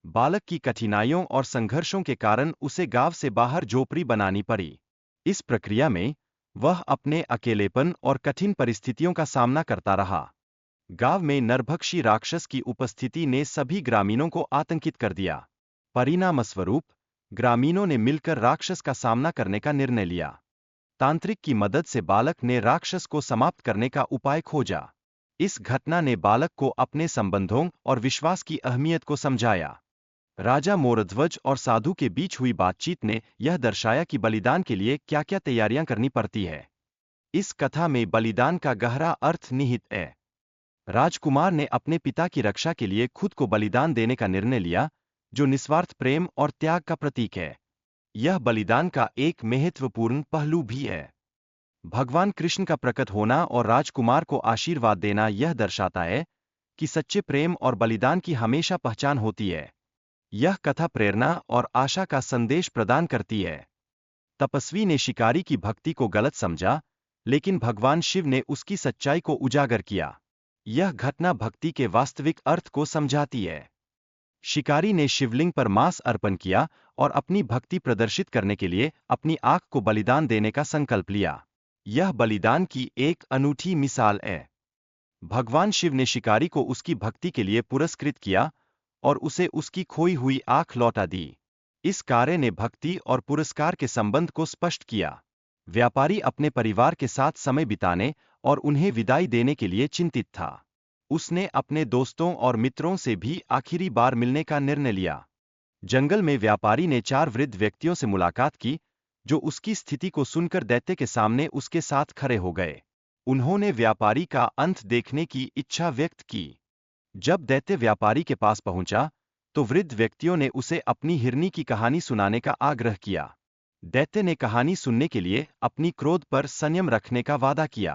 बालक की कठिनाइयों और संघर्षों के कारण उसे गांव से बाहर झोपड़ी बनानी पड़ी। इस प्रक्रिया में वह अपने अकेलेपन और कठिन परिस्थितियों का सामना करता रहा। गांव में नरभक्षी राक्षस की उपस्थिति ने सभी ग्रामीणों को आतंकित कर दिया। परिणामस्वरूप ग्रामीणों ने मिलकर राक्षस का सामना करने का निर्णय लिया। तांत्रिक की मदद से बालक ने राक्षस को समाप्त करने का उपाय खोजा। इस घटना ने बालक को अपने संबंधों और विश्वास की अहमियत को समझाया। राजा मोरध्वज और साधु के बीच हुई बातचीत ने यह दर्शाया कि बलिदान के लिए क्या-क्या तैयारियां करनी पड़ती है। इस कथा में बलिदान का गहरा अर्थ निहित है। राजकुमार ने अपने पिता की रक्षा के लिए खुद को बलिदान देने का निर्णय लिया, जो निस्वार्थ प्रेम और त्याग का प्रतीक है। यह बलिदान का एक महत्वपूर्ण पहलू भी है। भगवान कृष्ण का प्रकट होना और राजकुमार को आशीर्वाद देना यह दर्शाता है कि सच्चे प्रेम और बलिदान की हमेशा पहचान होती है। यह कथा प्रेरणा और आशा का संदेश प्रदान करती है। तपस्वी ने शिकारी की भक्ति को गलत समझा, लेकिन भगवान शिव ने उसकी सच्चाई को उजागर किया। यह घटना भक्ति के वास्तविक अर्थ को समझाती है। शिकारी ने शिवलिंग पर मांस अर्पण किया और अपनी भक्ति प्रदर्शित करने के लिए अपनी आंख को बलिदान देने का संकल्प लिया। यह बलिदान की एक अनूठी मिसाल है। भगवान शिव ने शिकारी को उसकी भक्ति के लिए पुरस्कृत किया और उसे उसकी खोई हुई आंख लौटा दी। इस कार्य ने भक्ति और पुरस्कार के संबंध को स्पष्ट किया। व्यापारी अपने परिवार के साथ समय बिताने और उन्हें विदाई देने के लिए चिंतित था। उसने अपने दोस्तों और मित्रों से भी आखिरी बार मिलने का निर्णय लिया। जंगल में व्यापारी ने 4 वृद्ध व्यक्तियों से मुलाकात की, जो उसकी स्थिति को सुनकर दैत्य के सामने उसके साथ खड़े हो गए। उन्होंने व्यापारी का अंत देखने की इच्छा व्यक्त की। जब दैत्य व्यापारी के पास पहुंचा, तो वृद्ध व्यक्तियों ने उसे अपनी हिरनी की कहानी सुनाने का आग्रह किया। दैत्य ने कहानी सुनने के लिए अपनी क्रोध पर संयम रखने का वादा किया।